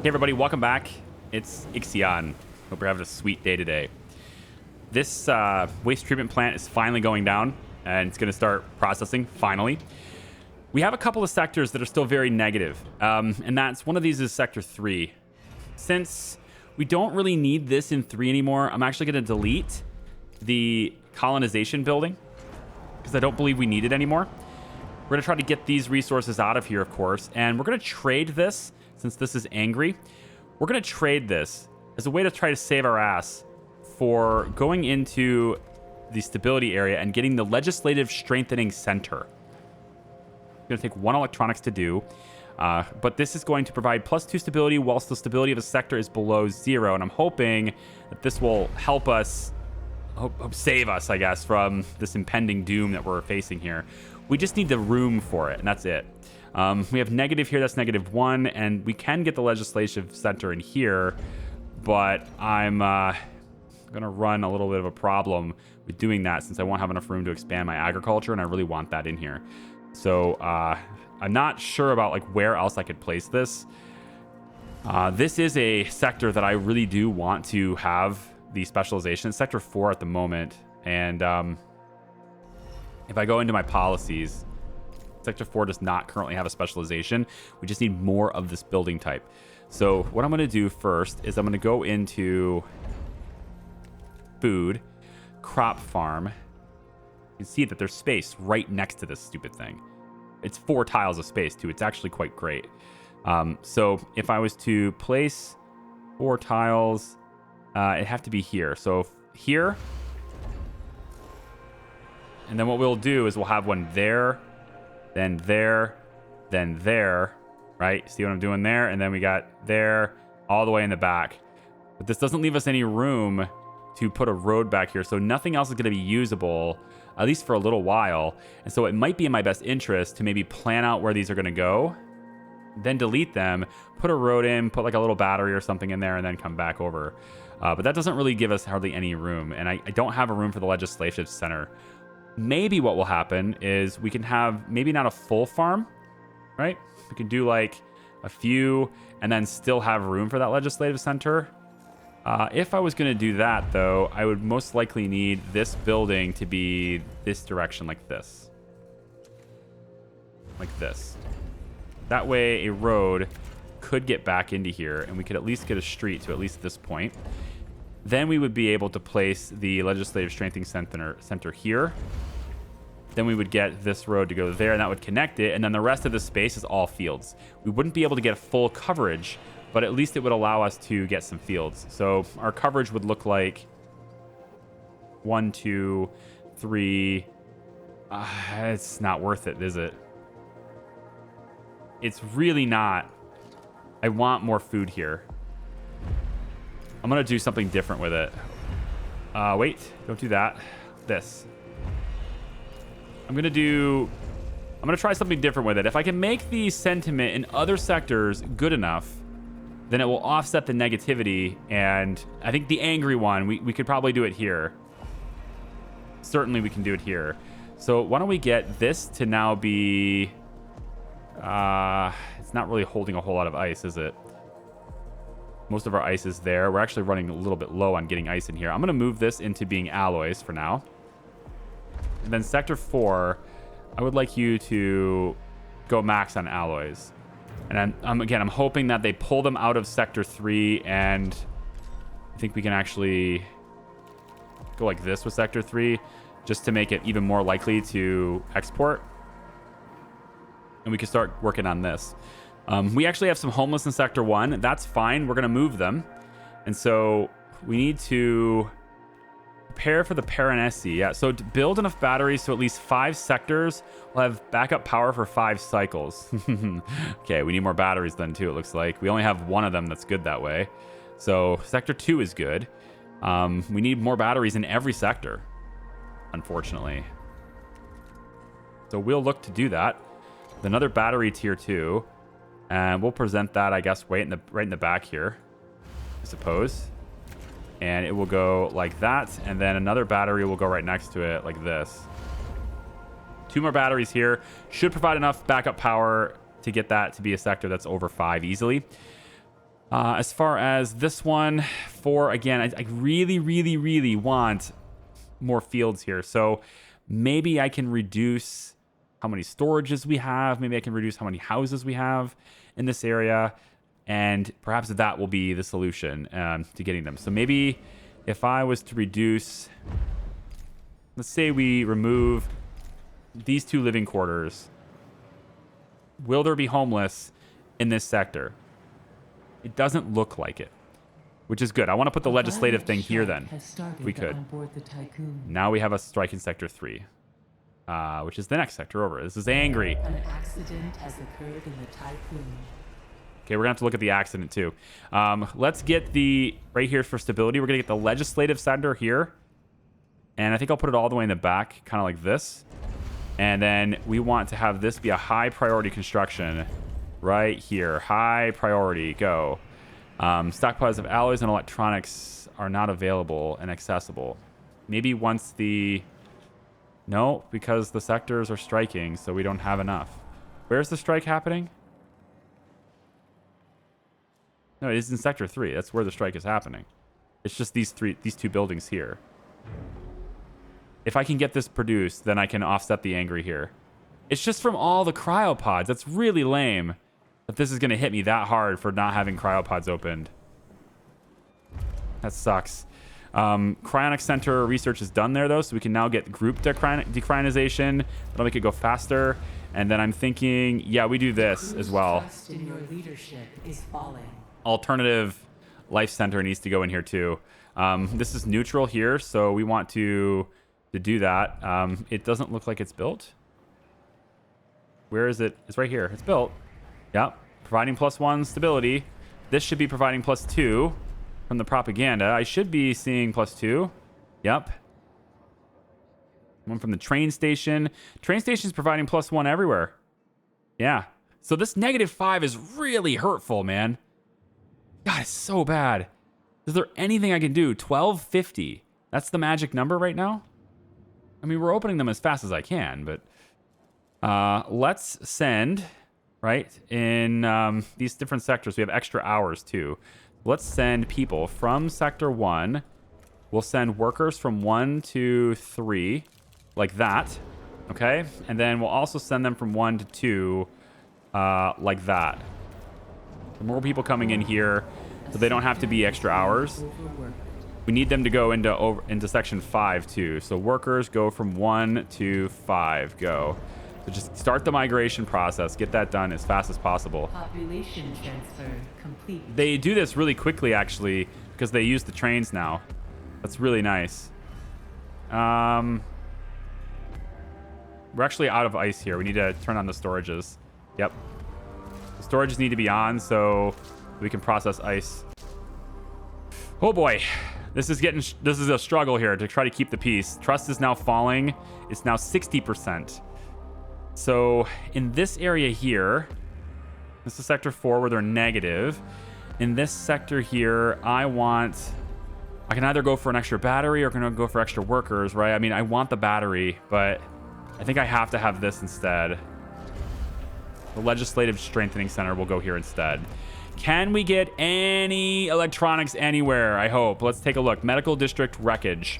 Hey everybody, welcome back. It's IXION. Hope you're having a sweet day today. This waste treatment plant is finally going down, and it's going to start processing, finally. We have a couple of sectors that are still very negative, and that's one of these is Sector 3. Since we don't really need this in 3 anymore, I'm actually going to delete the colonization building, because I don't believe we need it anymore. We're going to try to get these resources out of here, of course, and we're going to trade this. Since this is angry, we're going to trade this as a way to try to save our ass for going into the stability area and getting the legislative strengthening center. It's going to take 1 electronics to do, but this is going to provide +2 stability whilst the stability of a sector is below 0, and I'm hoping that this will help us, save us, I guess, from this impending doom that we're facing here. We just need the room for it, and that's it. We have negative here, that's -1, and we can get the legislative center in here, but I'm going to run a little bit of a problem with doing that since I won't have enough room to expand my agriculture, and I really want that in here. So I'm not sure about like where else I could place this. This is a sector that I really do want to have the specialization. It's Sector 4 at the moment, and if I go into my policies, Sector 4 does not currently have a specialization. We just need more of this building type. So what I'm going to do first is I'm going to go into food, crop farm. You can see that there's space right next to this stupid thing. It's 4 tiles of space too. It's actually quite great. So if I was to place 4 tiles, it'd have to be here. So here, and then what we'll do is we'll have one there, then there, then there, right? See what I'm doing there? And then we got there all the way in the back. But this doesn't leave us any room to put a road back here. So nothing else is going to be usable, at least for a little while. And so it might be in my best interest to maybe plan out where these are going to go, then delete them, put a road in, put like a little battery or something in there, and then come back over. But that doesn't really give us hardly any room. And I don't have a room for the legislative center. Maybe what will happen is we can have maybe not a full farm, right? We can do like a few and then still have room for that legislative center. If I was going to do that, though, I would most likely need this building to be this direction like this. Like this. That way a road could get back into here and we could at least get a street to at least this point. Then we would be able to place the legislative strengthening center here. Then we would get this road to go there, and that would connect it. And then the rest of the space is all fields. We wouldn't be able to get full coverage, but at least it would allow us to get some fields. So our coverage would look like 1, 2, 3. It's not worth it, is it? It's really not. I want more food here. I'm going to do something different with it. Wait, don't do that. This. I'm going to try something different with it. If I can make the sentiment in other sectors good enough, then it will offset the negativity. And I think the angry one, we could probably do it here. Certainly we can do it here. So why don't we get this to now be... it's not really holding a whole lot of ice, is it? Most of our ice is there. We're actually running a little bit low on getting ice in here. I'm going to move this into being alloys for now. And then Sector 4, I would like you to go max on alloys. And I'm hoping that they pull them out of Sector 3, and I think we can actually go like this with Sector 3 just to make it even more likely to export. And we can start working on this. We actually have some homeless in Sector 1. That's fine. We're going to move them. And so we need to prepare for the Paranesi. Yeah, so to build enough batteries so at least 5 sectors will have backup power for 5 cycles. Okay, we need more batteries then too, it looks like. We only have 1 of them that's good that way. So Sector 2 is good. We need more batteries in every sector, unfortunately. So we'll look to do that. With another battery tier 2. And we'll present that, I guess, right in the back here, I suppose. And it will go like that. And then another battery will go right next to it like this. 2 more batteries here. Should provide enough backup power to get that to be a sector that's over 5 easily. As far as this one, again, I really, really, really want more fields here. So maybe I can reduce how many storages we have. Maybe I can reduce how many houses we have in this area. And perhaps that will be the solution to getting them. So maybe if I was to reduce, let's say we remove these 2 living quarters. Will there be homeless in this sector? It doesn't look like it, which is good. I want to put the legislative thing here then, if we could. Now we have a strike in Sector 3, which is the next sector over. This is angry. An accident has occurred in the Tiqqun. Okay, we're going to have to look at the accident too. Let's get the, right here for stability, we're going to get the legislative center here. And I think I'll put it all the way in the back, kind of like this. And then we want to have this be a high priority construction right here. High priority, go. Stockpiles of alloys and electronics are not available and accessible. Maybe once the... No, because the sectors are striking, so we don't have enough. Where's the strike happening? No, it is in Sector 3. That's where the strike is happening. It's just these 2 buildings here. If I can get this produced, then I can offset the angry here. It's just from all the cryopods. That's really lame that this is going to hit me that hard for not having cryopods opened. That sucks. Cryonic Center research is done there, though, so we can now get group decryonization. That'll make it go faster. And then I'm thinking, yeah, we do this as well. Trust in your leadership is falling. Alternative life center needs to go in here, too. This is neutral here, so we want to do that. It doesn't look like it's built. Where is it? It's right here. It's built. Yep. Providing +1 stability. This should be providing +2 from the propaganda. I should be seeing +2. Yep. One from the train station. Train station is providing +1 everywhere. Yeah. So this -5 is really hurtful, man. God, it's so bad. Is there anything I can do? 1250. That's the magic number right now? I mean, we're opening them as fast as I can, but let's send, right, in these different sectors. We have extra hours, too. Let's send people from Sector 1. We'll send workers from 1 to 3, like that, okay? And then we'll also send them from 1 to 2, like that. More people coming in here, so they don't have to be extra hours. We need them to go into Section 5, too. So workers go from 1 to 5, go. So just start the migration process. Get that done as fast as possible. Population transfer complete. They do this really quickly, actually, because they use the trains now. That's really nice. We're actually out of ice here. We need to turn on the storages. Yep. The storages need to be on so we can process ice. Oh boy. This is a struggle here to try to keep the peace. Trust is now falling. It's now 60%. So in this area here, this is Sector 4 where they're negative. In this sector here, I can either go for an extra battery or can I go for extra workers, right? I mean, I want the battery, but I think I have to have this instead. The Legislative Strengthening Center will go here instead. Can we get any electronics anywhere? I hope. Let's take a look. Medical District Wreckage.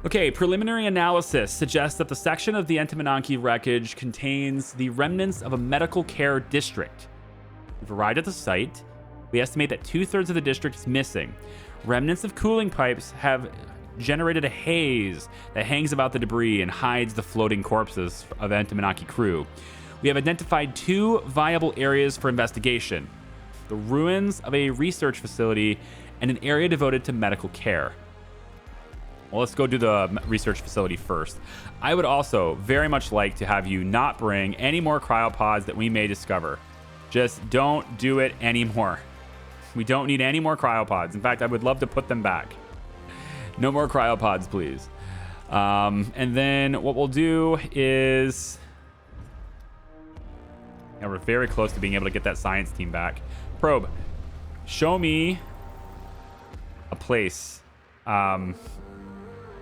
Okay, preliminary analysis suggests that the section of the Entimananki wreckage contains the remnants of a medical care district. We've arrived at the site. We estimate that 2/3 of the district is missing. Remnants of cooling pipes have generated a haze that hangs about the debris and hides the floating corpses of Entimananki crew. We have identified 2 viable areas for investigation: the ruins of a research facility and an area devoted to medical care. Well, let's go do the research facility first. I would also very much like to have you not bring any more cryopods that we may discover. Just don't do it anymore. We don't need any more cryopods. In fact, I would love to put them back. No more cryopods, please. And then what we'll do is... Yeah, we're very close to being able to get that science team back. Probe, show me a place.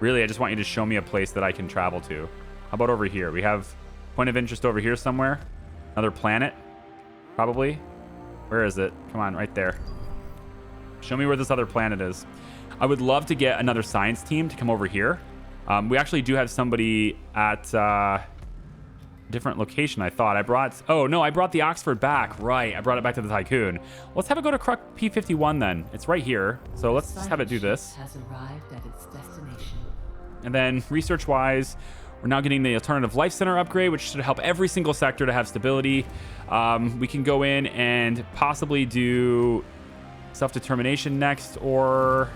Really, I just want you to show me a place that I can travel to. How about over here? We have point of interest over here somewhere. Another planet, probably. Where is it? Come on, right there. Show me where this other planet is. I would love to get another science team to come over here. We actually do have somebody at a different location, I thought. Oh, no, I brought the Oxford back. Right, I brought it back to the Tiqqun. Let's have it go to Kruk P51 then. It's right here. So let's just have it do this. Has arrived at its destination. And then research-wise, we're now getting the Alternative Life Center upgrade, which should help every single sector to have stability. We can go in and possibly do self-determination next, or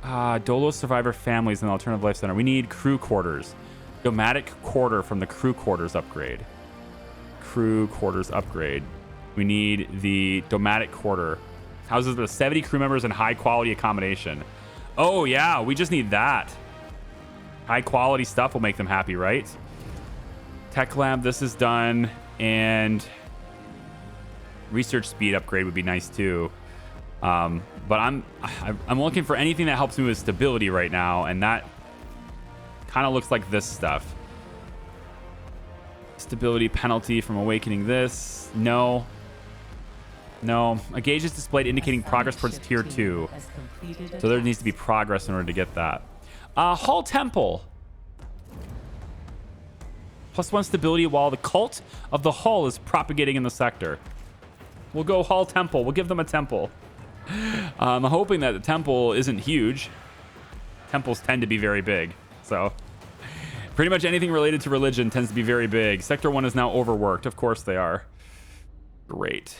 Dolo survivor families in the Alternative Life Center. We need crew quarters. Nomadic quarter from the crew quarters upgrade. Crew quarters upgrade. We need the Nomadic quarter. Houses with 70 crew members and high quality accommodation. Oh yeah, we just need that. High quality stuff will make them happy, right? Tech lab, this is done, and research speed upgrade would be nice too. But I'm looking for anything that helps me with stability right now, and that kind of looks like this stuff. Stability penalty from awakening this. No. A gauge is displayed indicating progress towards tier 2. So there needs to be progress in order to get that. Hull Temple. +1 stability while the cult of the Hull is propagating in the sector. We'll go Hull Temple. We'll give them a temple. I'm hoping that the temple isn't huge. Temples tend to be very big. So pretty much anything related to religion tends to be very big. Sector 1 is now overworked. Of course they are. Great.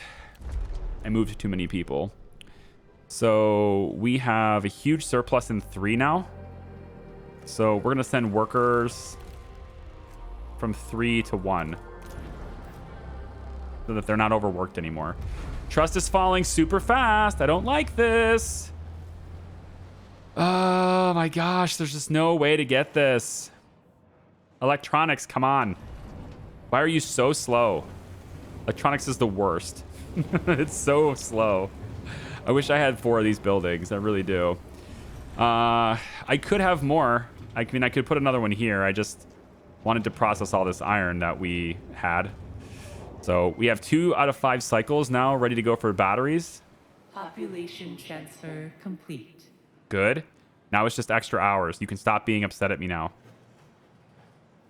I moved too many people. So we have a huge surplus in 3 now. So we're going to send workers from 3 to 1. So that they're not overworked anymore. Trust is falling super fast. I don't like this. Oh my gosh, there's just no way to get this. Electronics, come on. Why are you so slow? Electronics is the worst. It's so slow. I wish I had 4 of these buildings. I really do. I could have more. I mean, I could put another one here. I just wanted to process all this iron that we had. So we have 2 out of 5 cycles now ready to go for batteries. Population transfer complete. Good. Now it's just extra hours. You can stop being upset at me now.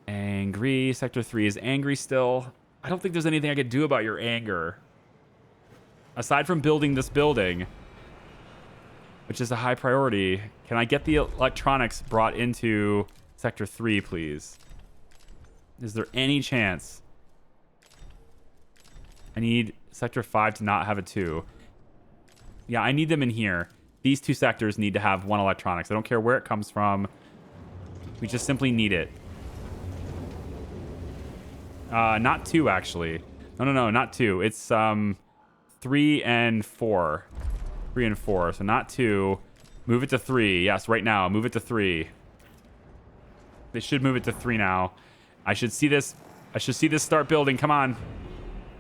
Angry. Sector 3 is angry still. I don't think there's anything I could do about your anger. Aside from building this building, which is a high priority, can I get the electronics brought into Sector 3, please? Is there any chance? I need Sector 5 to not have a 2. Yeah, I need them in here. These 2 sectors need to have 1 electronics. I don't care where it comes from. We just simply need it. Not 2, actually. No, not 2. It's 3 and 4. 3 and 4. So not 2. Move it to 3. Yes, right now. Move it to 3. They should move it to 3 now. I should see this. I should see this start building. Come on.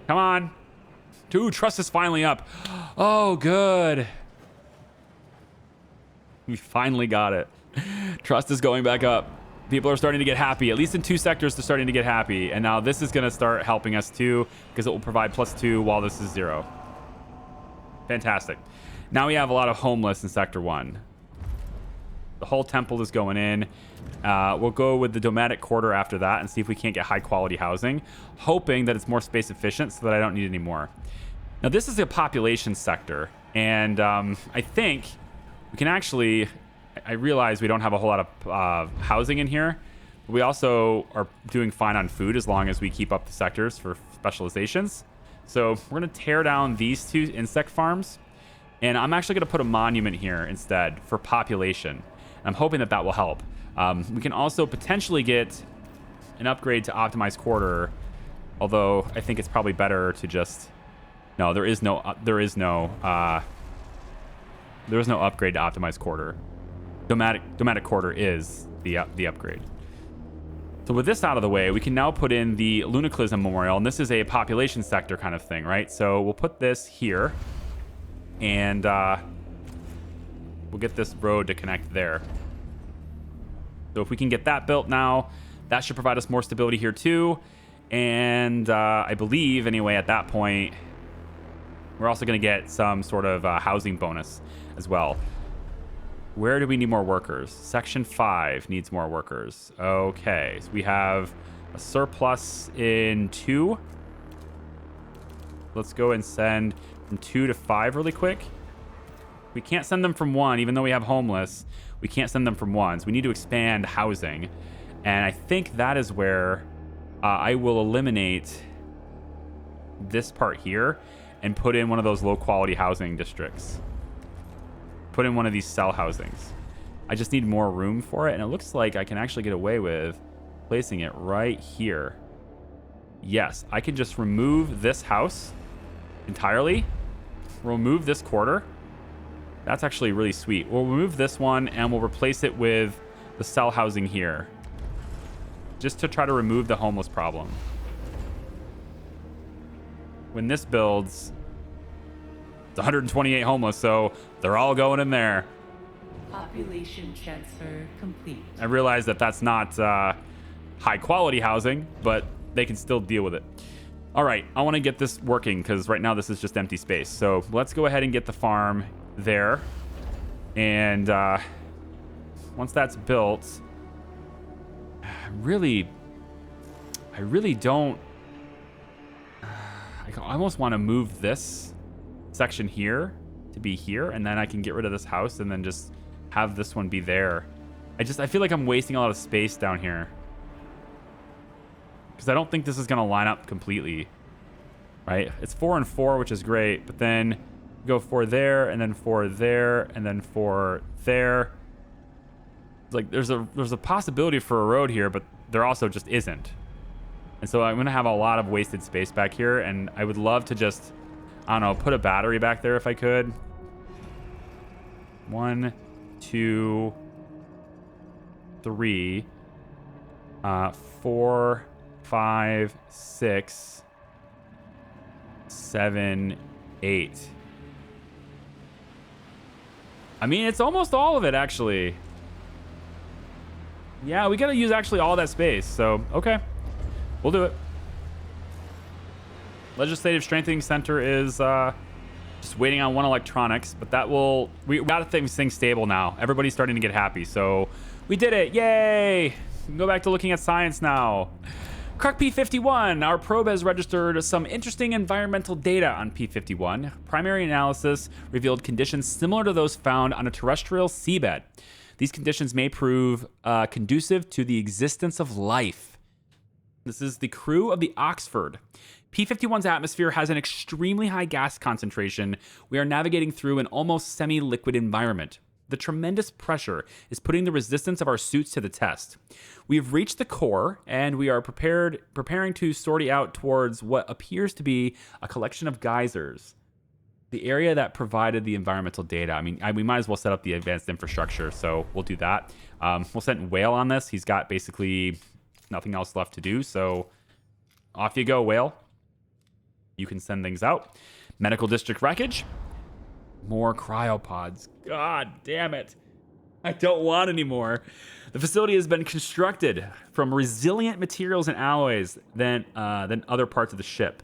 Come on. Dude, trust is finally up. Oh, good. We finally got it. Trust is going back up. People are starting to get happy. At least in 2 sectors, they're starting to get happy. And now this is going to start helping us too, because it will provide +2 while this is 0. Fantastic. Now we have a lot of homeless in Sector 1. The whole temple is going in. We'll go with the Nomadic Quarter after that and see if we can't get high-quality housing, hoping that it's more space efficient so that I don't need any more. Now, this is a population sector, and I think we can actually... I realize we don't have a whole lot of housing in here, but we also are doing fine on food as long as we keep up the sectors for specializations. So we're going to tear down these 2 insect farms, and I'm actually going to put a monument here instead for population. I'm hoping that that will help. We can also potentially get an upgrade to optimized quarter, although I think it's probably better to just... No, there is no upgrade to optimized quarter. Nomadic quarter is the upgrade. So with this out of the way, we can now put in the Lunaclism Memorial, and this is a population sector kind of thing, right? So we'll put this here, and we'll get this road to connect there. So if we can get that built now, that should provide us more stability here too. And I believe, anyway, at that point, We're also going to get some sort of housing bonus as well. Where do we need more workers? Section 5 needs more workers. Okay, so we have a surplus in 2. Let's go and send from 2 to 5 really quick. We can't send them from 1, even though we have homeless. We can't send them from 1, so we need to expand housing. And I think that is where I will eliminate this part here and put in one of those low-quality housing districts. Put in one of these cell housings. I just need more room for it, and it looks like I can actually get away with placing it right here. Yes, I can just remove this house entirely. Remove this quarter. That's actually really sweet. We'll remove this one, and we'll replace it with the cell housing here, just to try to remove the homeless problem. When this builds, it's 128 homeless, so they're all going in there. Population transfer complete. I realize that that's not high quality housing, but they can still deal with it. All right, I want to get this working because right now this is just empty space. So let's go ahead and get the farm there. And once that's built, I really don't. I almost want to move this section here to be here, and then I can get rid of this house and then just have this one be there. I feel like I'm wasting a lot of space down here because I don't think this is going to line up completely, right? It's 4 and 4, which is great, but then go 4 there, and then 4 there, and then 4 there. Like there's a possibility for a road here, but there also just isn't. And so I'm going to have a lot of wasted space back here, and I would love to just, I don't know, put a battery back there if I could. 1, 2, 3, 4, 5, 6, 7, 8. I mean, it's almost all of it, actually. Yeah, we got to use actually all that space, so okay. We'll do it. Legislative Strengthening Center is just waiting on 1 electronics, but that will... We got things stable now. Everybody's starting to get happy, so we did it. Yay! We can go back to looking at science now. Croc P51. Our probe has registered some interesting environmental data on P51. Primary analysis revealed conditions similar to those found on a terrestrial seabed. These conditions may prove conducive to the existence of life. This is the crew of the Oxford. P51's atmosphere has an extremely high gas concentration. We are navigating through an almost semi-liquid environment. The tremendous pressure is putting the resistance of our suits to the test. We have reached the core, and we are preparing to sortie out towards what appears to be a collection of geysers. The area that provided the environmental data. I mean, we might as well set up the advanced infrastructure, so we'll do that. We'll send Whale on this. He's got basically nothing else left to do, so off you go, Whale. You can send things out. Medical district wreckage. More cryopods. God damn it. I don't want any more. The facility has been constructed from resilient materials and alloys than other parts of the ship,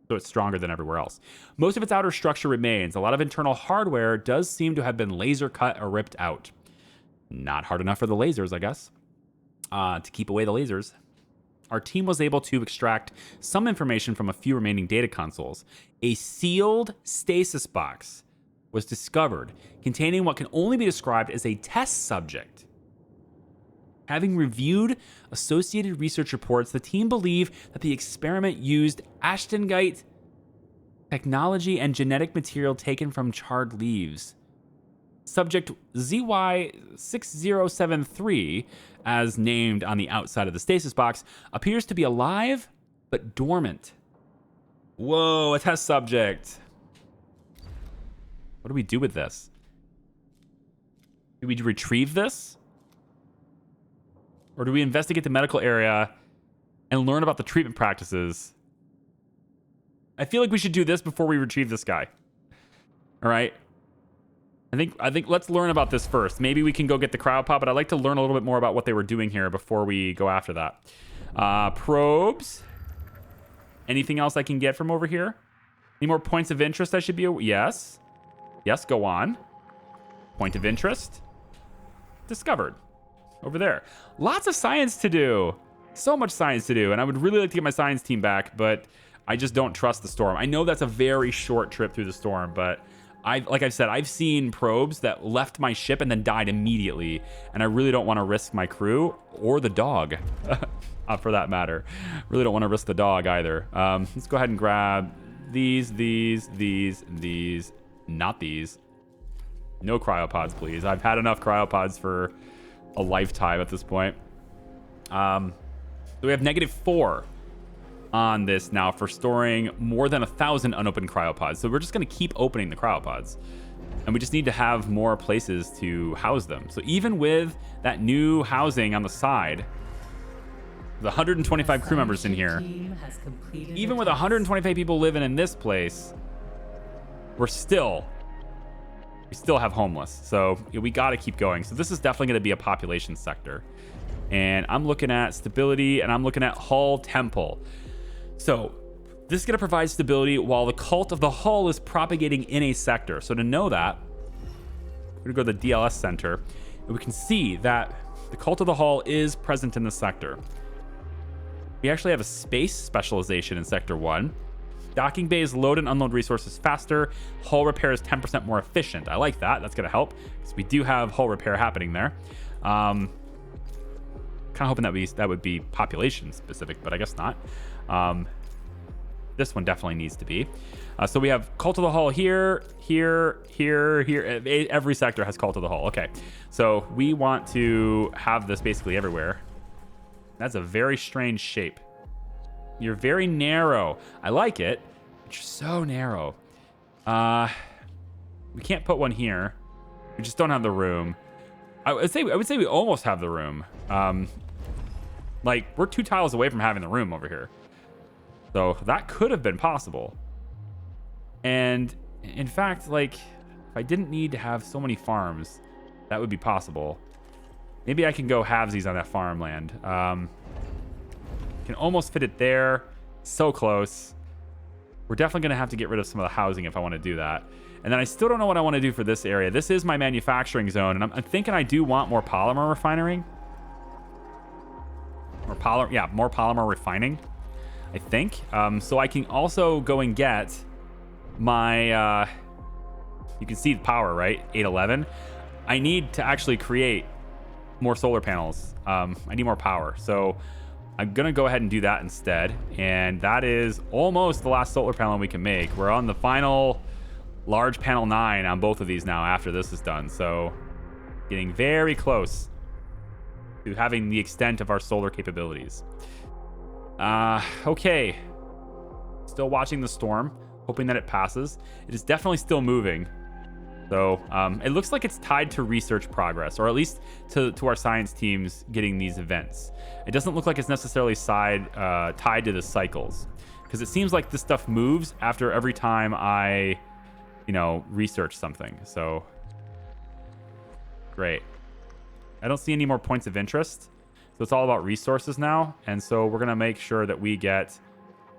so it's stronger than everywhere else. Most of its outer structure remains. A lot of internal hardware does seem to have been laser cut or ripped out. Not hard enough for the lasers, I guess. To keep away the lasers. Our team was able to extract some information from a few remaining data consoles. A sealed stasis box was discovered containing what can only be described as a test subject. Having reviewed associated research reports, the team believe that the experiment used Ashtonite technology and genetic material taken from charred leaves. Subject ZY6073, as named on the outside of the stasis box, appears to be alive but dormant. Whoa, a test subject. What do we do with this? Do we retrieve this? Or do we investigate the medical area and learn about the treatment practices? I feel like we should do this before we retrieve this guy. All right. I think let's learn about this first. Maybe we can go get the cryopod, but I'd like to learn a little bit more about what they were doing here before we go after that. Probes. Anything else I can get from over here? Any more points of interest I should be... Yes. Yes, go on. Point of interest. Discovered. Over there. Lots of science to do. So much science to do. And I would really like to get my science team back, but I just don't trust the storm. I know that's a very short trip through the storm, but like I've said, I've seen probes that left my ship and then died immediately. And I really don't want to risk my crew or the dog, for that matter. Really don't want to risk the dog either. Let's go ahead and grab these, not these. No cryopods, please. I've had enough cryopods for a lifetime at this point. So we have -4 on this now for storing more than 1,000 unopened cryopods. So we're just going to keep opening the cryopods. And we just need to have more places to house them. So even with that new housing on the side, the 125 crew members in here, even with 125 people living in this place, we still have homeless. So we got to keep going. So this is definitely going to be a population sector. And I'm looking at stability, and I'm looking at Hull Temple. So this is going to provide stability while the cult of the Hull is propagating in a sector. So to know that, we're going to go to the DLS center, and we can see that the cult of the Hull is present in the sector. We actually have a space specialization in Sector 1. Docking bays load and unload resources faster. Hull repair is 10% more efficient. I like that. That's going to help because we do have hull repair happening there. Kind of hoping that would be population specific, but I guess not. This one definitely needs to be. So we have Cult of the Hull here. Every sector has Cult of the Hull. Okay, so we want to have this basically everywhere. That's a very strange shape. You're very narrow. I like it, but you're so narrow. We can't put one here. We just don't have the room. I would say we almost have the room. Like we're 2 tiles away from having the room over here. So that could have been possible. And in fact, like if I didn't need to have so many farms, that would be possible. Maybe I can go halvesies on that farmland. Can almost fit it there. So close. We're definitely going to have to get rid of some of the housing if I want to do that. And then I still don't know what I want to do for this area. This is my manufacturing zone, and I'm thinking I do want more polymer refining. More polymer refining, I think. So I can also go and get my... you can see the power, right? 811. I need to actually create more solar panels. I need more power. So I'm going to go ahead and do that instead. And that is almost the last solar panel we can make. We're on the final large panel 9 on both of these now after this is done. So getting very close to having the extent of our solar capabilities. Okay. Still watching the storm, hoping that it passes. It is definitely still moving. So it looks like it's tied to research progress, or at least to our science teams getting these events. It doesn't look like it's necessarily tied to the cycles, because it seems like this stuff moves after every time I, research something. So great. I don't see any more points of interest. So it's all about resources now. And so we're going to make sure that we get,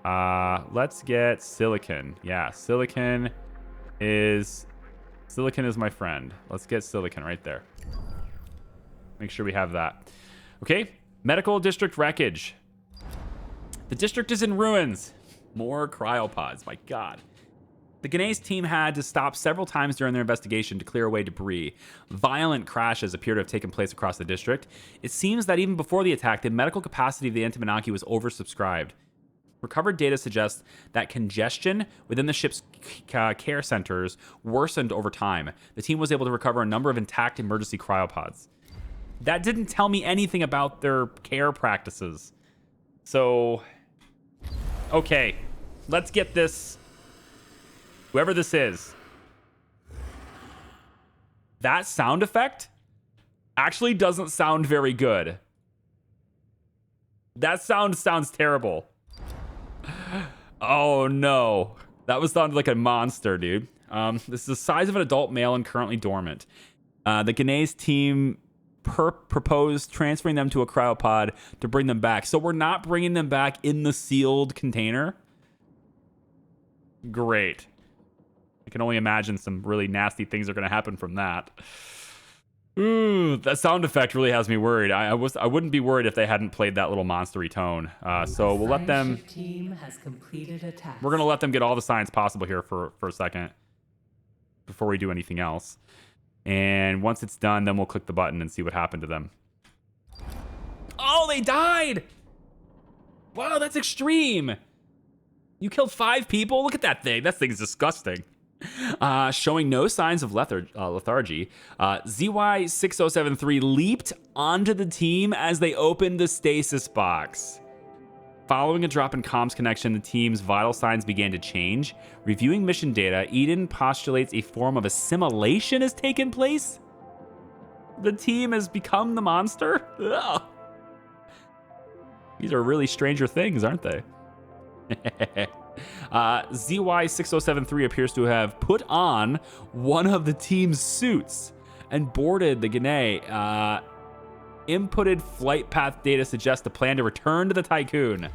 let's get silicon. Yeah, silicon is my friend. Let's get silicon right there. Make sure we have that. Okay, medical district wreckage. The district is in ruins. More cryopods, my God. The Ghanese team had to stop several times during their investigation to clear away debris. Violent crashes appear to have taken place across the district. It seems that even before the attack, the medical capacity of the Antimonaki was oversubscribed. Recovered data suggests that congestion within the ship's care centers worsened over time. The team was able to recover a number of intact emergency cryopods. That didn't tell me anything about their care practices. So, okay, let's get this. Whoever this is. That sound effect actually doesn't sound very good. That sounds terrible. Oh no, that was sounded like a monster, dude. This is the size of an adult male and currently dormant. The Ghanese team proposed transferring them to a cryopod to bring them back. So we're not bringing them back in the sealed container. Great. I can only imagine some really nasty things are going to happen from that. Ooh, that sound effect really has me worried. I wouldn't be worried if they hadn't played that little monstery tone. So we'll let them. Science ship team has completed a task. We're gonna let them get all the science possible here for a second before we do anything else. And once it's done, then we'll click the button and see what happened to them. Oh, they died! Wow, that's extreme. You killed 5 people? Look at that thing. That thing's disgusting. Showing no signs of lethargy, ZY6073 leaped onto the team as they opened the stasis box. Following a drop in comms connection, the team's vital signs began to change. Reviewing mission data, Eden postulates a form of assimilation has taken place. The team has become the monster? Ugh. These are really Stranger Things, aren't they? ZY6073 appears to have put on one of the team's suits and boarded the Gene. Inputted flight path data suggests a plan to return to the Tiqqun.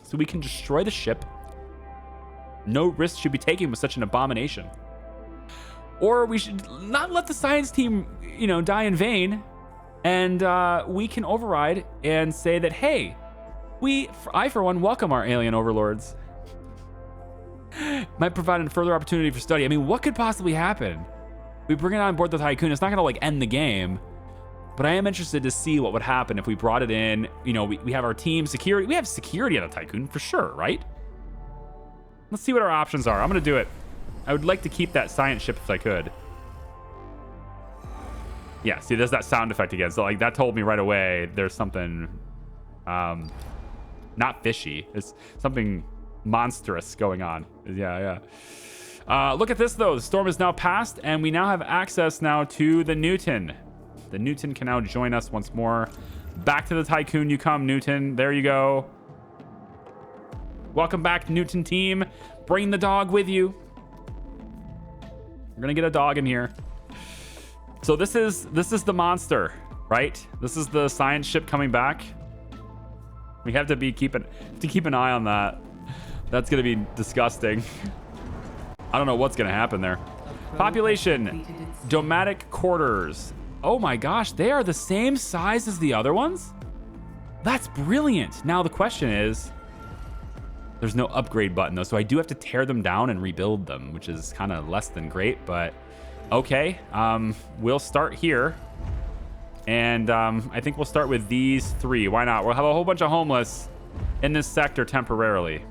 So we can destroy the ship. No risk should be taken with such an abomination. Or we should not let the science team, die in vain. And we can override and say that, hey, I, for one, welcome our alien overlords. Might provide a further opportunity for study. I mean, what could possibly happen? We bring it on board the Tiqqun. It's not going to, end the game. But I am interested to see what would happen if we brought it in. We have our team security. We have security on the Tiqqun for sure, right? Let's see what our options are. I'm going to do it. I would like to keep that science ship if I could. Yeah, see, there's that sound effect again. So, that told me right away there's something... not fishy. It's something monstrous going on. Yeah. Look at this, though. The storm is now past, and we now have access now to the Newton. The Newton can now join us once more. Back to the Tiqqun you come, Newton. There you go. Welcome back, Newton team. Bring the dog with you. We're gonna get a dog in here. So this is the monster, right? This is the science ship coming back. We have to keep an eye on that. That's gonna be disgusting. I don't know what's gonna happen there. Population, domatic quarters. Oh my gosh, they are the same size as the other ones? That's brilliant. Now the question is, there's no upgrade button though, so I do have to tear them down and rebuild them, which is kind of less than great, but okay. We'll start here. And I think we'll start with these 3. Why not? We'll have a whole bunch of homeless in this sector temporarily,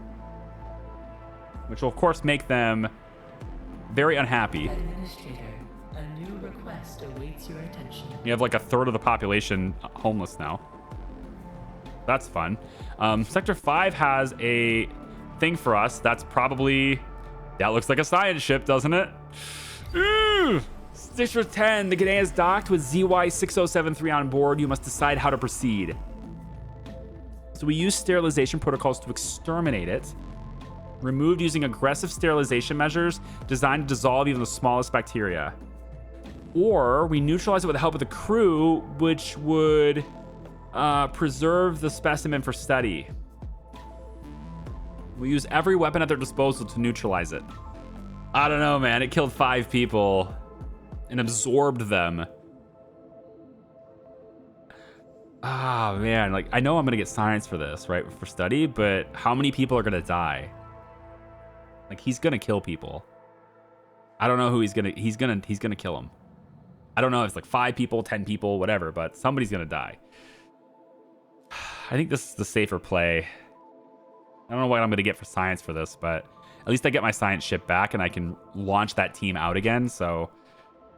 which will, of course, make them very unhappy. Administrator, a new request awaits your attention. You have a third of the population homeless now. That's fun. Sector 5 has a thing for us. That looks like a science ship, doesn't it? Ooh! Sector 10, the Gane is docked with ZY6073 on board. You must decide how to proceed. So we use sterilization protocols to exterminate it. Removed using aggressive sterilization measures designed to dissolve even the smallest bacteria. Or we neutralize it with the help of the crew, which would preserve the specimen for study. We use every weapon at their disposal to neutralize it. I don't know, man. It killed 5 people and absorbed them. Ah, man. I know I'm going to get science for this, right? For study, but how many people are going to die? He's going to kill people. I don't know who he's going to kill them. I don't know if it's 5 people, 10 people, whatever, but somebody's going to die. I think this is the safer play. I don't know what I'm going to get for science for this, but at least I get my science ship back and I can launch that team out again. So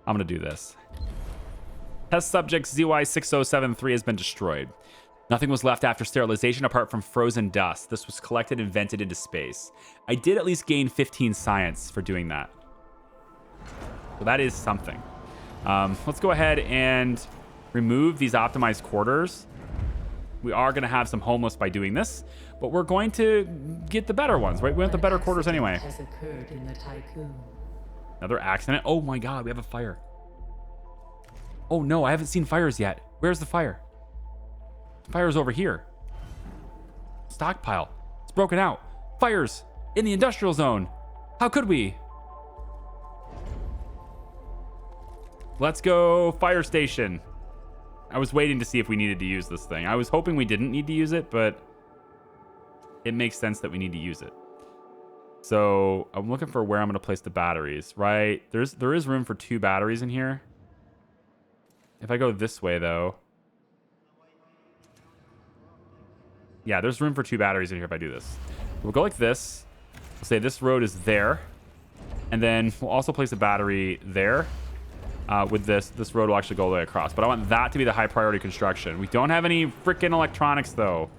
I'm going to do this. Test subject ZY6073 has been destroyed. Nothing was left after sterilization apart from frozen dust. This was collected and vented into space. I did at least gain 15 science for doing that. So that is something. Let's go ahead and remove these optimized quarters. We are going to have some homeless by doing this, but we're going to get the better ones, right? We want the better quarters anyway. Has occurred in the Tiqqun. Another accident. Oh my God, we have a fire. Oh no, I haven't seen fires yet. Where's the fire? The fire's over here. Stockpile. It's broken out. Fires. In the industrial zone. How could we? Let's go fire station. I was waiting to see if we needed to use this thing. I was hoping we didn't need to use it, but it makes sense that we need to use it. So I'm looking for where I'm going to place the batteries, right? There is room for 2 batteries in here. If I go this way, though. Yeah, there's room for 2 batteries in here if I do this. We'll go like this. We'll say this road is there. And then we'll also place a battery there. With this road will actually go all the way across. But I want that to be the high priority construction. We don't have any freaking electronics, though.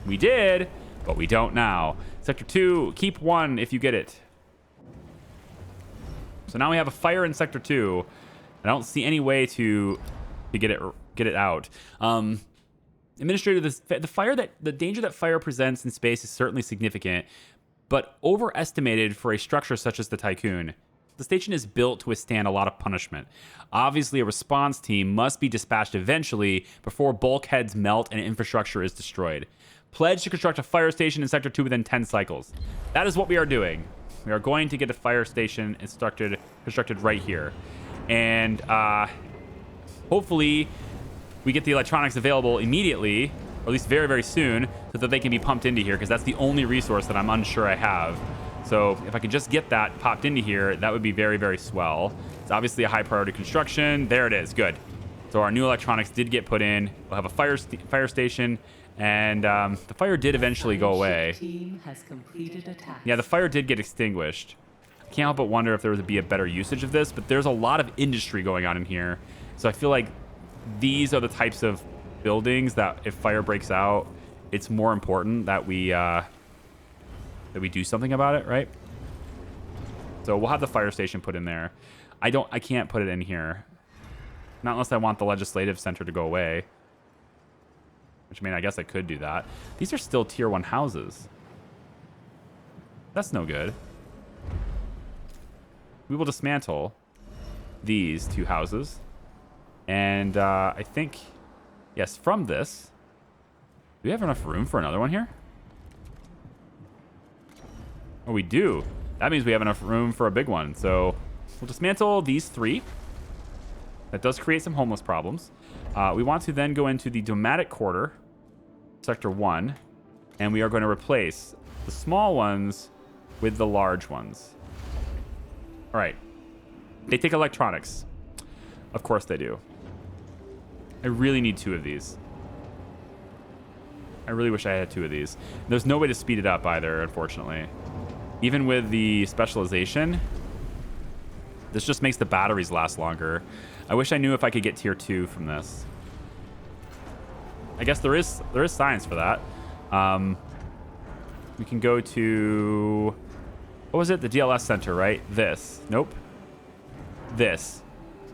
We did, but we don't now. Sector 2, keep 1 if you get it. So now we have a fire in Sector 2. I don't see any way to get it out. Administrator, the danger that fire presents in space is certainly significant, but overestimated for a structure such as the Tiqqun. The station is built to withstand a lot of punishment. Obviously, a response team must be dispatched eventually before bulkheads melt and infrastructure is destroyed. Pledge to construct a fire station in Sector 2 within 10 cycles. That is what we are doing. We are going to get a fire station constructed right here. And hopefully we get the electronics available immediately, or at least very, very soon, so that they can be pumped into here, because that's the only resource that I'm unsure I have. So if I could just get that popped into here, that would be very, very swell. It's obviously a high priority construction. There it is. Good. So our new electronics did get put in. We'll have a fire station, and the fire did eventually go away. Team has completed a task. Yeah, the fire did get extinguished. I can't help but wonder if there would be a better usage of this, but there's a lot of industry going on in here. So I feel like these are the types of buildings that if fire breaks out, it's more important that we do something about it, right? So we'll have the fire station put in there. I can't put it in here. Not unless I want the legislative center to go away. Which, I mean, I guess I could do that. These are still tier 1 houses. That's no good. We will dismantle these 2 houses. And I think, yes, from this, do we have enough room for another one here? Oh, we do. That means we have enough room for a big one. So we'll dismantle these 3. That does create some homeless problems. We want to then go into the Domatic Quarter, Sector 1, and we are going to replace the small ones with the large ones. All right. They take electronics. Of course they do. I really need 2 of these. I really wish I had 2 of these. There's no way to speed it up either, unfortunately. Even with the specialization, this just makes the batteries last longer. I wish I knew if I could get tier 2 from this. I guess there is science for that. We can go to, what was it? The DLS center, right? This. Nope. This.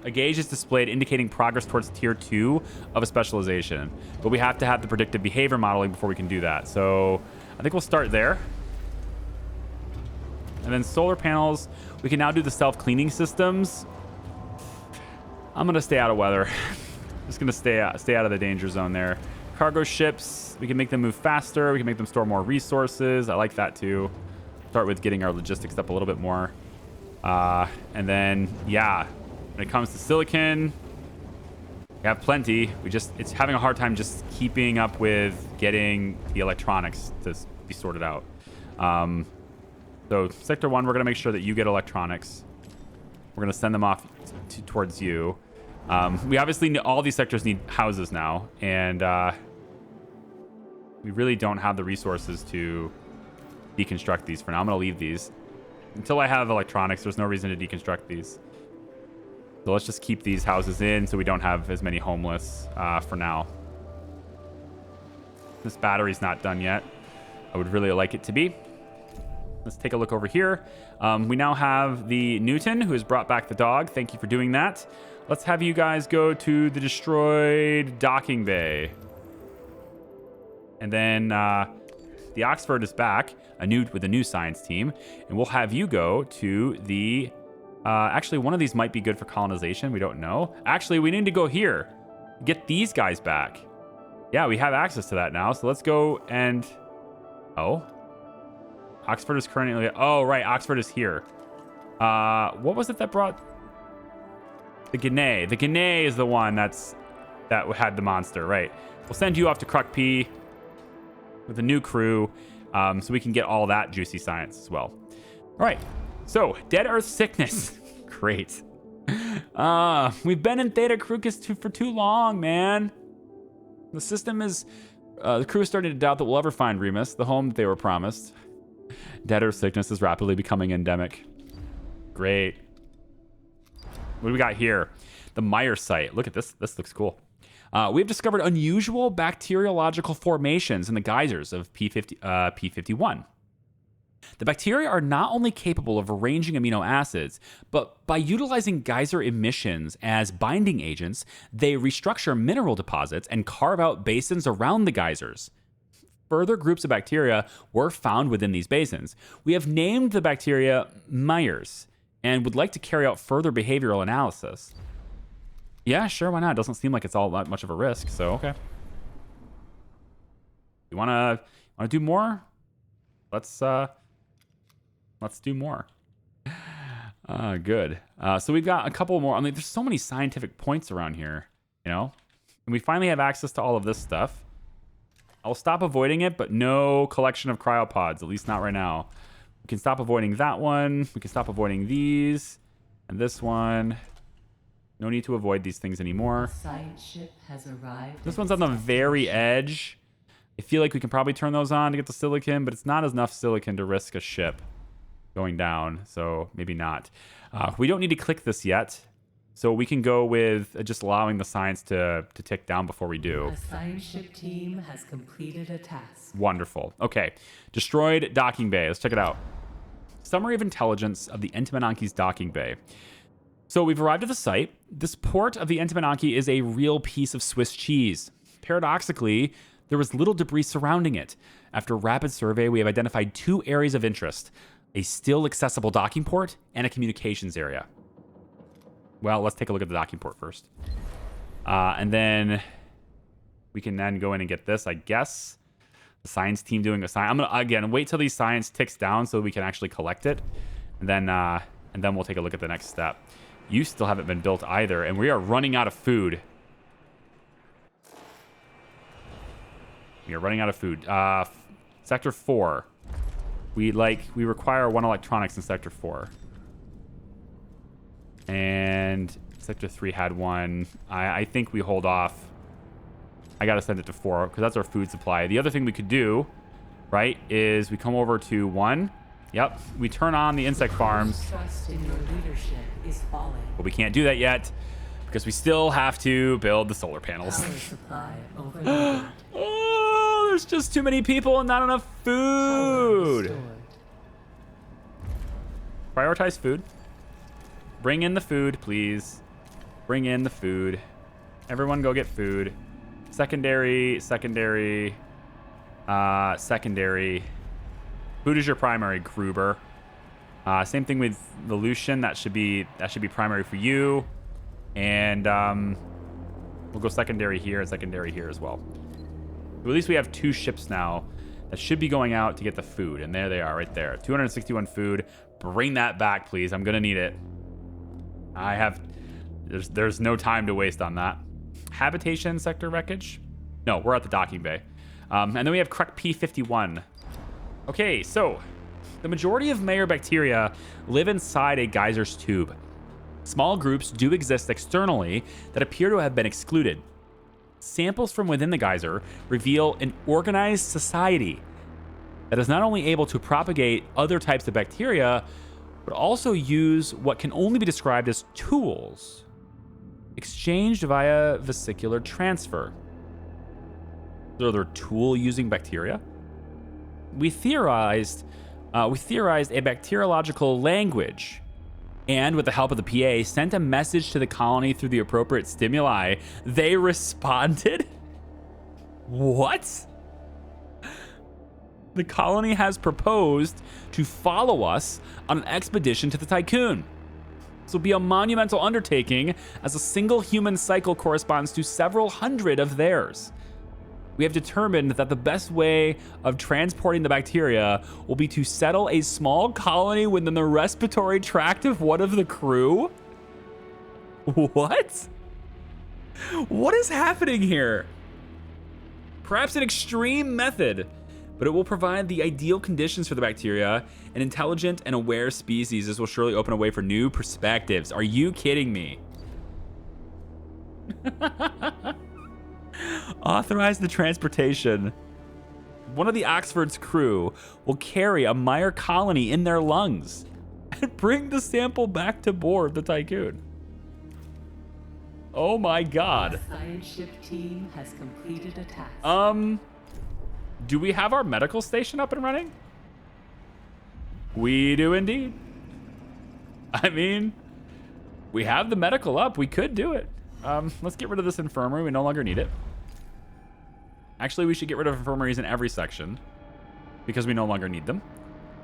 A gauge is displayed indicating progress towards tier 2 of a specialization. But we have to have the predictive behavior modeling before we can do that. So I think we'll start there. And then solar panels, we can now do the self-cleaning systems. I'm going to stay out of weather. Just going to stay out of the danger zone there. Cargo ships, we can make them move faster. We can make them store more resources. I like that too. Start with getting our logistics up a little bit more. And then, yeah, when it comes to silicon, we have plenty. It's having a hard time just keeping up with getting the electronics to be sorted out. So Sector 1, we're going to make sure that you get electronics. We're going to send them off towards you. We obviously, all these sectors need houses now, and we really don't have the resources to deconstruct these for now. I'm going to leave these. Until I have electronics, there's no reason to deconstruct these. So let's just keep these houses in so we don't have as many homeless for now. This battery's not done yet. I would really like it to be. Let's take a look over here. We now have the Newton, who has brought back the dog. Thank you for doing that. Let's have you guys go to the destroyed docking bay. And then the Oxford is back with a new science team. And we'll have you go to the... actually, one of these might be good for colonization. We don't know. Actually, we need to go here. Get these guys back. Yeah, we have access to that now. So let's go and... Oh. Oxford is currently... Oh, right. Oxford is here. What was it that brought... The Guinea. The Guinea is the one that had the monster, right? We'll send you off to Kruk P with a new crew, so we can get all that juicy science as well. All right. So, Dead Earth Sickness. Great. We've been in Theta Crucis for too long, man. The system is... the crew is starting to doubt that we'll ever find Remus, the home that they were promised. Dead Earth Sickness is rapidly becoming endemic. Great. What do we got here? The Meyer site. Look at this. This looks cool. We've discovered unusual bacteriological formations in the geysers of P51. The bacteria are not only capable of arranging amino acids, but by utilizing geyser emissions as binding agents, they restructure mineral deposits and carve out basins around the geysers. Further groups of bacteria were found within these basins. We have named the bacteria Meyers and would like to carry out further behavioral analysis. Yeah, sure, why not? It doesn't seem like it's all that much of a risk, so okay. You wanna do more? Let's do more. Good. So we've got a couple more. I mean, there's so many scientific points around here, you know? And we finally have access to all of this stuff. I'll stop avoiding it, but no collection of cryopods, at least not right now. We can stop avoiding that one. We can stop avoiding these. And this one. No need to avoid these things anymore. Science ship has arrived. This one's on the very edge. I feel like we can probably turn those on to get the silicon, but it's not enough silicon to risk a ship going down, so maybe not. We don't need to click this yet, so we can go with just allowing the science to tick down before we do. A science ship team has completed a task. Wonderful. Okay, destroyed docking bay. Let's check it out. Summary of intelligence of the Entimonanki's docking bay. So we've arrived at the site. This port of the Entimonanki is a real piece of Swiss cheese. Paradoxically, there was little debris surrounding it. After rapid survey, we have identified 2 areas of interest: a still accessible docking port and a communications area. Well, let's take a look at the docking port first. And then we can then go in and get this, I guess. The science team doing a science. I'm gonna, again, wait till these science ticks down so we can actually collect it. And then we'll take a look at the next step. You still haven't been built either, and we are running out of food. We are running out of food. Sector 4. We require 1 electronics in Sector 4. And Sector 3 had 1. I think we hold off. I gotta send it to 4, because that's our food supply. The other thing we could do, right, is we come over to 1. Yep, we turn on the insect farms. Trust in your leadership is falling. But we can't do that yet, because we still have to build the solar panels. Power supply overloaded. Oh, there's just too many people and not enough food. Stored. Prioritize food. Bring in the food, please. Bring in the food. Everyone go get food. Secondary. Food is your primary, Gruber. Same thing with the Lucian. That should be primary for you. And we'll go secondary here and secondary here as well. So at least we have 2 ships now that should be going out to get the food. And there they are right there. 261 food. Bring that back, please. I'm going to need it. There's no time to waste on that. Habitation sector wreckage? No, we're at the docking bay. And then we have Kruk P51. Okay, so the majority of Meyer bacteria live inside a geyser's tube. Small groups do exist externally that appear to have been excluded. Samples from within the geyser reveal an organized society that is not only able to propagate other types of bacteria, but also use what can only be described as tools, exchanged via vesicular transfer. So they're tool-using bacteria? We theorized a bacteriological language, and with the help of the PA, sent a message to the colony through the appropriate stimuli. They responded? What? The colony has proposed to follow us on an expedition to the Tiqqun. This will be a monumental undertaking, as a single human cycle corresponds to several hundred of theirs. We have determined that the best way of transporting the bacteria will be to settle a small colony within the respiratory tract of one of the crew. What? What is happening here? Perhaps an extreme method, but it will provide the ideal conditions for the bacteria. An intelligent and aware species. This will surely open a way for new perspectives. Are you kidding me? Authorize the transportation. One of the Oxford's crew will carry a Meyer colony in their lungs and bring the sample back to board the Tiqqun. Oh my god. The science ship team has completed a task. Do we have our medical station up and running? We do indeed. I mean, we have the medical up. We could do it. Let's get rid of this infirmary. We no longer need it. Actually, we should get rid of infirmaries in every section because we no longer need them.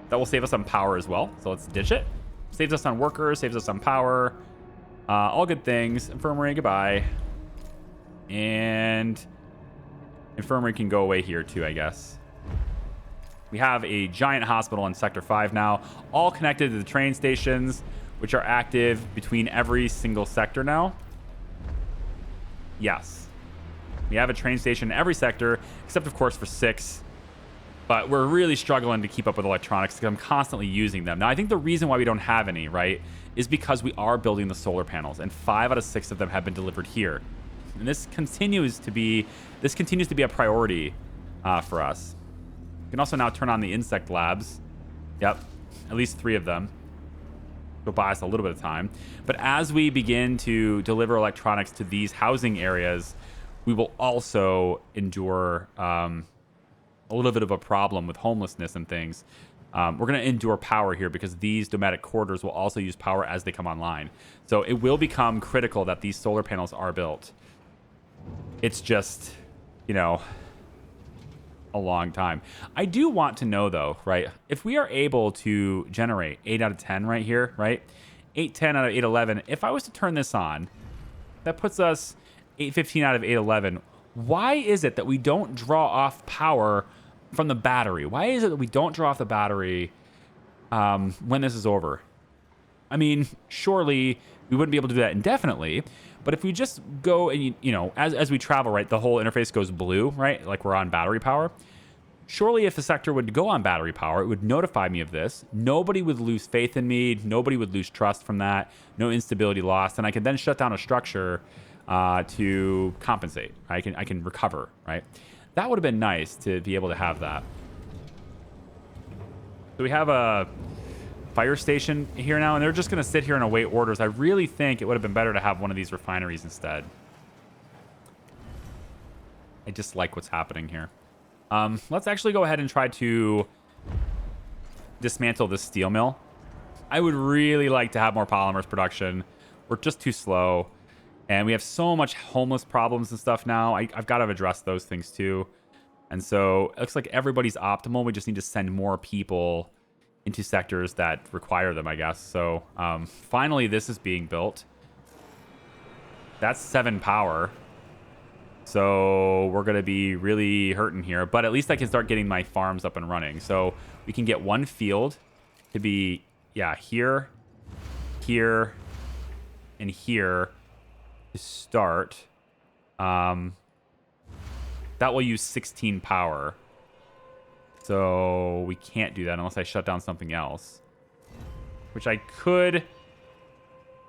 That will save us on power as well. So let's ditch it. Saves us on workers, saves us on power. All good things. Infirmary, goodbye. And infirmary can go away here too, I guess. We have a giant hospital in Sector 5 now, all connected to the train stations, which are active between every single sector now. Yes. We have a train station in every sector, except, of course, for 6. But we're really struggling to keep up with electronics because I'm constantly using them. Now, I think the reason why we don't have any, right, is because we are building the solar panels, and 5 out of 6 of them have been delivered here. And this continues to be a priority for us. We can also now turn on the insect labs. Yep, at least 3 of them. It'll buy us a little bit of time. But as we begin to deliver electronics to these housing areas, we will also endure a little bit of a problem with homelessness and things. We're going to endure power here because these nomadic corridors will also use power as they come online. So it will become critical that these solar panels are built. It's just, you know, a long time. I do want to know, though, right? If we are able to generate 8 out of 10 right here, right? 810 out of 811. If I was to turn this on, that puts us 815 out of 811. Why is it that we don't draw off power from the battery? Why is it that we don't draw off the battery when this is over? I mean, surely we wouldn't be able to do that indefinitely. But if we just go and, you know, as we travel, right, the whole interface goes blue, right? Like we're on battery power. Surely if the sector would go on battery power, it would notify me of this. Nobody would lose faith in me. Nobody would lose trust from that. No instability lost. And I can then shut down a structure to compensate. I can recover, right? That would have been nice to be able to have that. So we have a fire station here now, and they're just going to sit here and await orders. I really think it would have been better to have one of these refineries instead. I dislike what's happening here. Let's actually go ahead and try to dismantle this steel mill. I would really like to have more polymers production. We're just too slow. And we have so much homeless problems and stuff now. I've got to address those things too. And so it looks like everybody's optimal. We just need to send more people into sectors that require them, I guess. So finally, this is being built. That's 7 power. So we're going to be really hurting here. But at least I can start getting my farms up and running. So we can get one field to be, yeah, here, here, and here to start. That will use 16 power. So we can't do that unless I shut down something else. Which I could,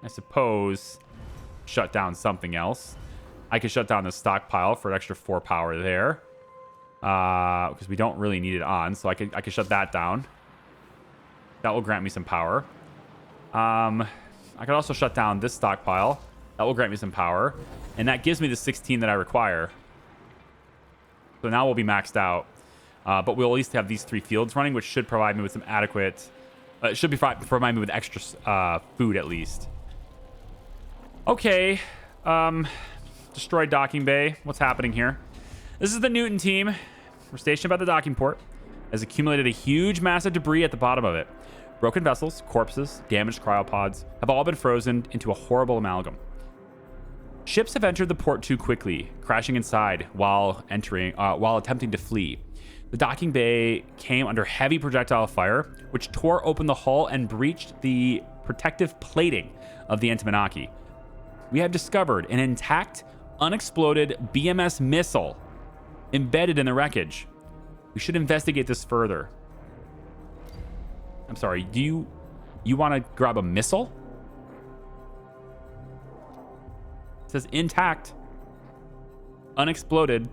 I suppose, shut down something else. I could shut down the stockpile for an extra 4 power there. Because we don't really need it on. So I could shut that down. That will grant me some power. I could also shut down this stockpile. That will grant me some power. And that gives me the 16 that I require. So now we'll be maxed out. But we'll at least have these 3 fields running, which should provide me with some adequate... should provide me with extra food, at least. Okay. Destroyed docking bay. What's happening here? This is the Newton team. We're stationed by the docking port. Has accumulated a huge mass of debris at the bottom of it. Broken vessels, corpses, damaged cryopods have all been frozen into a horrible amalgam. Ships have entered the port too quickly, crashing inside while attempting to flee. The docking bay came under heavy projectile fire, which tore open the hull and breached the protective plating of the Antimonaki. We have discovered an intact, unexploded BMS missile embedded in the wreckage. We should investigate this further. I'm sorry, do you want to grab a missile? It says intact, unexploded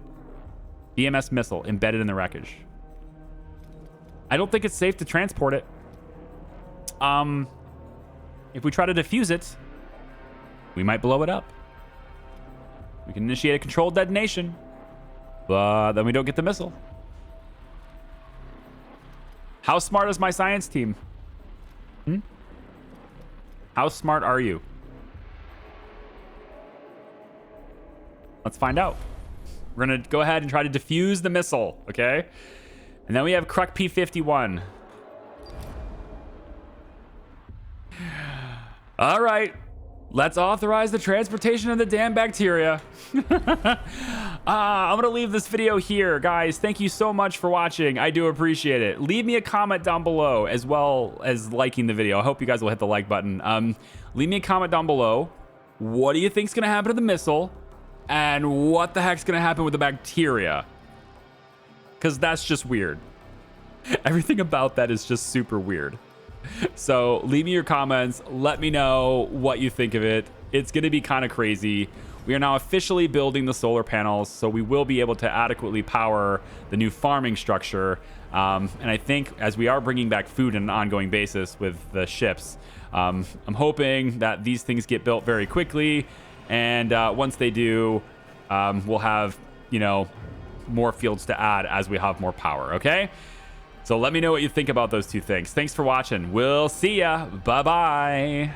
BMS missile embedded in the wreckage. I don't think it's safe to transport it. If we try to defuse it, we might blow it up. We can initiate a controlled detonation, but then we don't get the missile. How smart is my science team? How smart are you? Let's find out. We're going to go ahead and try to defuse the missile, okay? And then we have Kruk P-51. All right. Let's authorize the transportation of the damn bacteria. I'm going to leave this video here, guys. Thank you so much for watching. I do appreciate it. Leave me a comment down below as well as liking the video. I hope you guys will hit the like button. Leave me a comment down below. What do you think is going to happen to the missile? And what the heck's going to happen with the bacteria? Because that's just weird. Everything about that is just super weird. So leave me your comments. Let me know what you think of it. It's going to be kind of crazy. We are now officially building the solar panels, so we will be able to adequately power the new farming structure. And I think as we are bringing back food on an ongoing basis with the ships, I'm hoping that these things get built very quickly. And once they do, we'll have, more fields to add as we have more power, okay? So let me know what you think about those two things. Thanks for watching. We'll see ya. Bye-bye.